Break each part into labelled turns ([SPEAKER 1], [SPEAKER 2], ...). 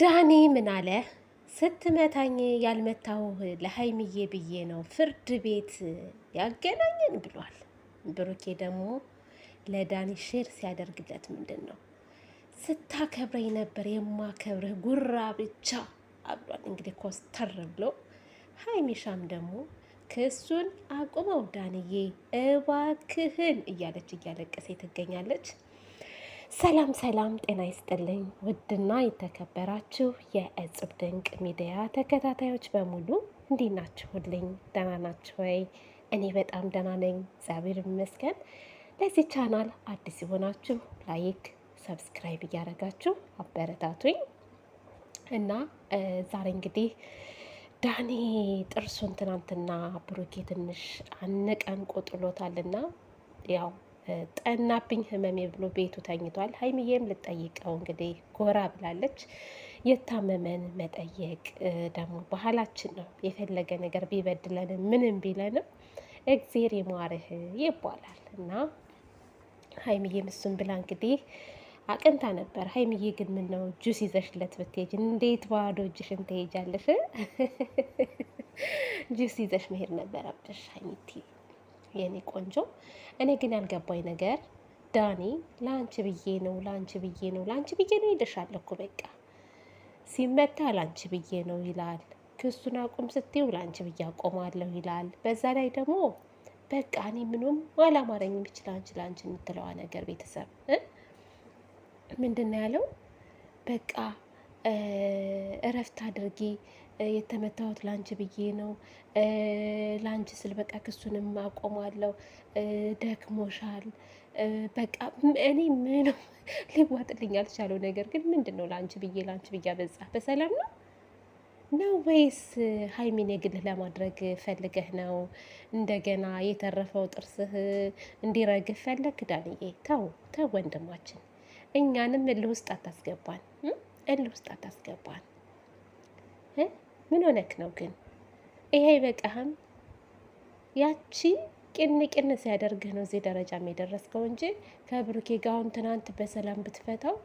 [SPEAKER 1] ዳኒ ምን አለ? ስትመታኝ ያልመታሁህ ለሀይሚዬ ብዬ ነው ፍርድ ቤት ያገናኘን ብሏል። ብሩኬ ደግሞ ለዳኒ ሼር ሲያደርግለት ምንድን ነው ስታከብረኝ ነበር የማከብርህ ጉራ ብቻ አብሏል። እንግዲህ ኮስተር ብሎ ሀይሚሻም ደግሞ ክሱን አቁመው ዳንዬ እባክህን እያለች እያለቀሰ ትገኛለች። ሰላም ሰላም፣ ጤና ይስጥልኝ ውድና የተከበራችሁ የእጽብ ድንቅ ሚዲያ ተከታታዮች በሙሉ እንዴት ናችሁልኝ? ደህና ናችሁ ወይ? እኔ በጣም ደህና ነኝ፣ እግዚአብሔር ይመስገን። ለዚህ ቻናል አዲስ የሆናችሁ ላይክ፣ ሰብስክራይብ እያደረጋችሁ አበረታቱኝ እና ዛሬ እንግዲህ ዳኒ ጥርሱን ትናንትና ብሩኬ ትንሽ አንቀን ቆጥሎታልና ያው ጠናብኝ ህመሜ ብሎ ቤቱ ተኝቷል። ሀይሚዬም ልጠይቀው እንግዲህ ጎራ ብላለች። የታመመን መጠየቅ ደግሞ ባህላችን ነው። የፈለገ ነገር ቢበድለንም ምንም ቢለንም እግዜር ይማርህ ይባላል እና ሀይሚዬም እሱን ብላ እንግዲህ አቅንታ ነበር። ሀይሚዬ ግን ምን ነው ጁስ ይዘሽለት ብትሄጅ እንዴት ባዶ እጅሽን ትሄጃለሽ? ጁስ ይዘሽ መሄድ ነበረብሽ ሀይሚቲ የኔ ቆንጆ። እኔ ግን ያልገባኝ ነገር ዳኒ ለአንቺ ብዬ ነው ለአንቺ ብዬ ነው ለአንቺ ብዬ ነው ይልሻል እኮ በቃ ሲመታ ለአንቺ ብዬ ነው ይላል። ክሱን አቁም ስትይው ለአንቺ ብዬ አቆማለሁ ይላል። በዛ ላይ ደግሞ በቃ እኔ ምንም አላማረኝም ይችላል አንቺ ለአንቺ የምትለዋ ነገር ቤተሰብ ምንድን ነው ያለው? በቃ እረፍት አድርጊ የተመታሁት ላንቺ ብዬ ነው ላንቺ ስል በቃ ክሱንም አቆማለሁ ደክሞሻል በቃ እኔ ምንም ሊዋጥልኝ ያልቻለው ነገር ግን ምንድን ነው ላንቺ ብዬ አበዛ በሰላም ነው ወይስ ሀይሚን የግልህ ለማድረግ ፈልገህ ነው? እንደገና የተረፈው ጥርስህ እንዲረግፍ ፈለግ? ዳንዬ ተው ተው ወንድማችን፣ እኛንም እልህ ውስጥ አታስገባን፣ እልህ ውስጥ አታስገባን። ምን ሆነክ ነው ግን? ይሄ በቃህም ያቺ ቅን ሲያደርግህ ነው እዚህ ደረጃ የደረስከው እንጂ ከብሩኬ ጋር አሁን ትናንት በሰላም ብትፈታው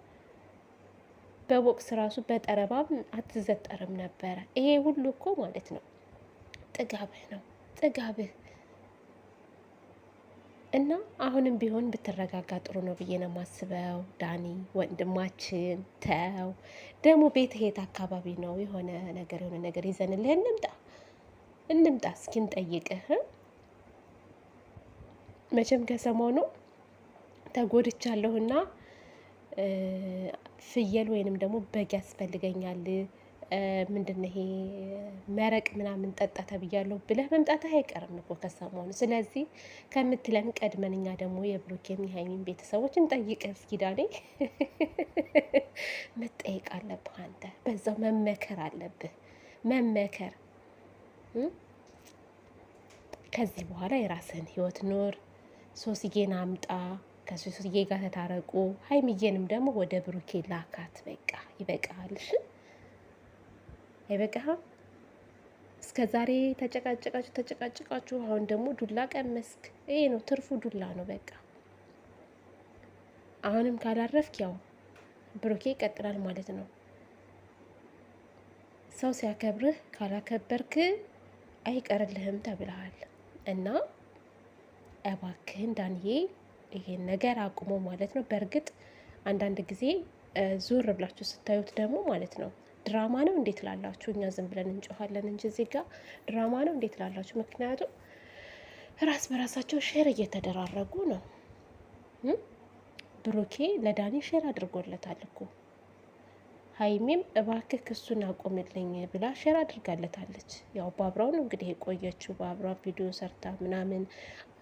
[SPEAKER 1] በቦክስ ራሱ በጠረባም አትዘጠርም ነበረ። ይሄ ሁሉ እኮ ማለት ነው ጥጋብህ ነው ጥጋብህ። እና አሁንም ቢሆን ብትረጋጋ ጥሩ ነው ብዬ ነው የማስበው። ዳኒ ወንድማችን ተው። ደግሞ ቤት የት አካባቢ ነው? የሆነ ነገር ይዘንልህ እንምጣ እስኪ እንጠይቅህ። መቼም ከሰሞኑ ተጎድቻለሁና ፍየል ወይንም ደግሞ በግ ያስፈልገኛል ምንድን ነው ይሄ መረቅ ምናምን ጠጣ ተብያለሁ ብለህ መምጣትህ አይቀርም እኮ ከሰሞኑ። ስለዚህ ከምትለን ቀድመን እኛ ደግሞ የብሩኬም የሀይሚን ቤተሰቦች እንጠይቅህ እስኪ ዳኒ። መጠየቅ አለብህ አንተ፣ በዛው መመከር አለብህ መመከር። ከዚህ በኋላ የራስህን ህይወት ኑር። ሶስዬን አምጣ፣ ከሶስዬ ጋር ተታረቁ። ሀይሚዬንም ደግሞ ወደ ብሩኬ ላካት። በቃ ይበቃልሽ። አይበቃህም? እስከ ዛሬ ተጨቃጭቃችሁ አሁን ደግሞ ዱላ ቀመስክ። ይሄ ነው ትርፉ፣ ዱላ ነው በቃ። አሁንም ካላረፍክ ያው ብሩኬ ይቀጥላል ማለት ነው። ሰው ሲያከብርህ ካላከበርክ አይቀርልህም ተብለሃል እና እባክህን ዳንዬ ይሄን ነገር አቁሞ ማለት ነው። በእርግጥ አንዳንድ ጊዜ ዞር ብላችሁ ስታዩት ደግሞ ማለት ነው ድራማ ነው እንዴት ላላችሁ፣ እኛ ዝም ብለን እንጮኋለን እንጂ እዚህ ጋር ድራማ ነው እንዴት ላላችሁ። ምክንያቱም ራስ በራሳቸው ሼር እየተደራረጉ ነው። ብሩኬ ለዳኒ ሼር አድርጎለታል እኮ። ሀይሚም እባክህ ክሱን አቁምልኝ ብላ ሼር አድርጋለታለች። ያው በአብራው ነው እንግዲህ የቆየችው፣ በአብራው ቪዲዮ ሰርታ ምናምን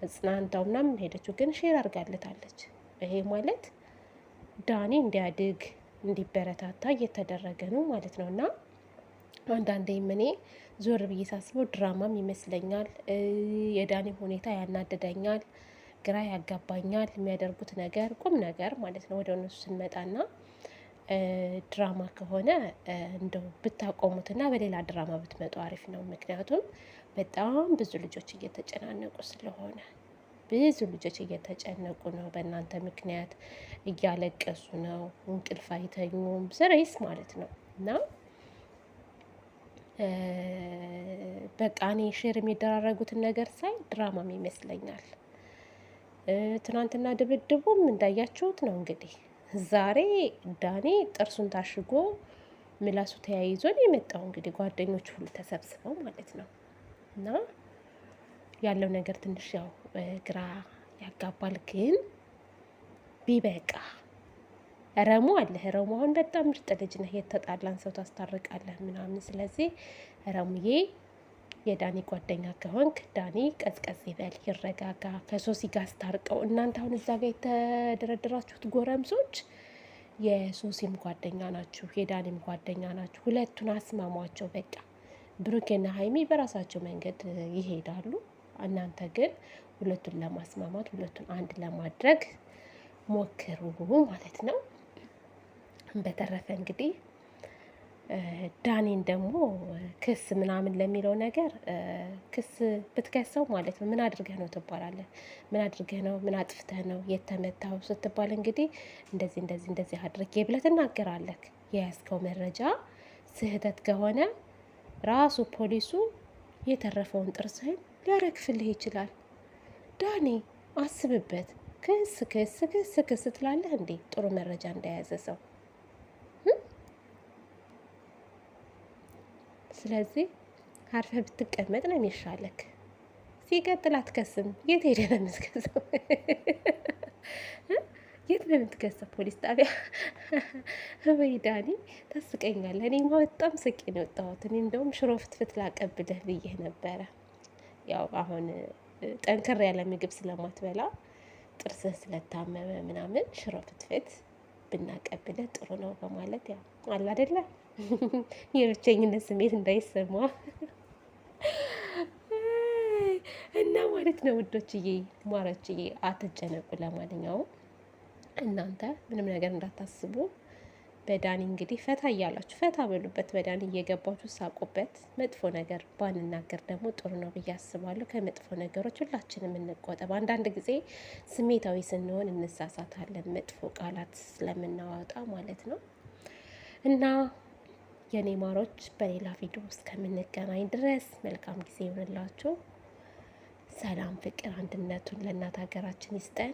[SPEAKER 1] አጽናንታው ምናምን ሄደችው፣ ግን ሼር አድርጋለታለች። ይሄ ማለት ዳኒ እንዲያድግ እንዲበረታታ እየተደረገ ነው ማለት ነው። እና አንዳንዴም እኔ ዞር ብዬ ሳስበው ድራማም ይመስለኛል። የዳኒ ሁኔታ ያናደደኛል፣ ግራ ያጋባኛል። የሚያደርጉት ነገር ቁም ነገር ማለት ነው። ወደ እነሱ ስንመጣና ድራማ ከሆነ እንደው ብታቆሙትና በሌላ ድራማ ብትመጡ አሪፍ ነው። ምክንያቱም በጣም ብዙ ልጆች እየተጨናነቁ ስለሆነ ብዙ ልጆች እየተጨነቁ ነው። በእናንተ ምክንያት እያለቀሱ ነው። እንቅልፍ አይተኙም። ስሬስ ማለት ነው። እና በቃ እኔ ሼር የሚደራረጉትን ነገር ሳይ ድራማም ይመስለኛል። ትናንትና ድብድቡም እንዳያችሁት ነው እንግዲህ። ዛሬ ዳኒ ጥርሱን ታሽጎ ምላሱ ተያይዞ ነው የመጣው እንግዲህ ጓደኞቹ ሁሉ ተሰብስበው ማለት ነው። እና ያለው ነገር ትንሽ ያው ግራ ያጋባል። ግን ቢበቃ ረሙ አለህ። ረሙ አሁን በጣም ምርጥ ልጅ ነህ። የተጣላን ሰው ታስታርቃለህ ምናምን። ስለዚህ ረሙዬ የዳኒ ጓደኛ ከሆንክ ዳኒ ቀዝቀዝ ይበል፣ ይረጋጋ፣ ከሶሲ ጋር አስታርቀው። እናንተ አሁን እዛ ጋር የተደረደራችሁት ጎረምሶች የሶሲም ጓደኛ ናችሁ፣ የዳኒም ጓደኛ ናችሁ። ሁለቱን አስማሟቸው በቃ። ብሩኬና ሀይሚ በራሳቸው መንገድ ይሄዳሉ። እናንተ ግን ሁለቱን ለማስማማት ሁለቱን አንድ ለማድረግ ሞክሩ ማለት ነው። በተረፈ እንግዲህ ዳኒን ደግሞ ክስ ምናምን ለሚለው ነገር ክስ ብትከሰው ማለት ነው ምን አድርገህ ነው ትባላለህ። ምን አድርገህ ነው፣ ምን አጥፍተህ ነው የተመታው ስትባል እንግዲህ እንደዚህ እንደዚህ እንደዚህ አድርጌ ብለህ ትናገራለህ። የያዝከው መረጃ ስህተት ከሆነ ራሱ ፖሊሱ የተረፈውን ጥርስህን ሊያረግፍልህ ይችላል። ዳኒ አስብበት። ክስ ክስ ክስ ክስ ትላለህ እንዴ? ጥሩ መረጃ እንደያዘ ሰው። ስለዚህ አርፈህ ብትቀመጥ ነው የሚሻለክ። ሲቀጥል አትከስም። የት ሄደህ ነው የምትከሰው? የት ነው የምትከሰው? ፖሊስ ጣቢያ? ወይ ዳኒ ታስቀኛለህ። እኔማ በጣም ስቄ ነው የወጣሁት። እኔ እንደውም ሽሮ ፍትፍት ላቀብልህ ብዬህ ነበረ። ያው አሁን ጠንከር ያለ ምግብ ስለማትበላ ጥርስህ ስለታመመ ምናምን ሽሮ ፍትፍት ብናቀብልህ ጥሩ ነው በማለት ያው አለ አይደለ የብቸኝነት ስሜት እንዳይሰማ እና ማለት ነው ውዶችዬ፣ ማሮችዬ አትጨነቁ። ለማንኛውም እናንተ ምንም ነገር እንዳታስቡ። በዳኒ እንግዲህ ፈታ እያላችሁ ፈታ በሉበት። በዳኒ እየገባችሁ ሳቁበት። መጥፎ ነገር ባንናገር ደግሞ ጥሩ ነው ብዬ አስባለሁ። ከመጥፎ ነገሮች ሁላችንም እንቆጠብ። አንዳንድ ጊዜ ስሜታዊ ስንሆን እንሳሳታለን፣ መጥፎ ቃላት ስለምናወጣ ማለት ነው። እና የኔ ማሮች በሌላ ቪዲዮ እስከምንገናኝ ድረስ መልካም ጊዜ ይሆንላችሁ። ሰላም፣ ፍቅር፣ አንድነቱን ለእናት ሀገራችን ይስጠን።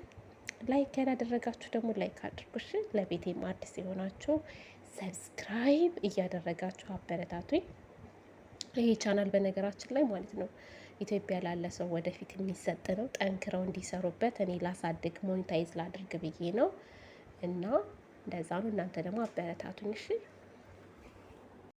[SPEAKER 1] ላይክ ያላደረጋችሁ ደግሞ ላይክ አድርጉሽ። ለቤቴም አዲስ የሆናችሁ ሰብስክራይብ እያደረጋችሁ አበረታቱኝ። ይሄ ቻናል በነገራችን ላይ ማለት ነው ኢትዮጵያ ላለ ሰው ወደፊት የሚሰጥ ነው። ጠንክረው እንዲሰሩበት እኔ ላሳድግ ሞኒታይዝ ላድርግ ብዬ ነው እና እንደዛ ነው። እናንተ ደግሞ አበረታቱኝ እሺ።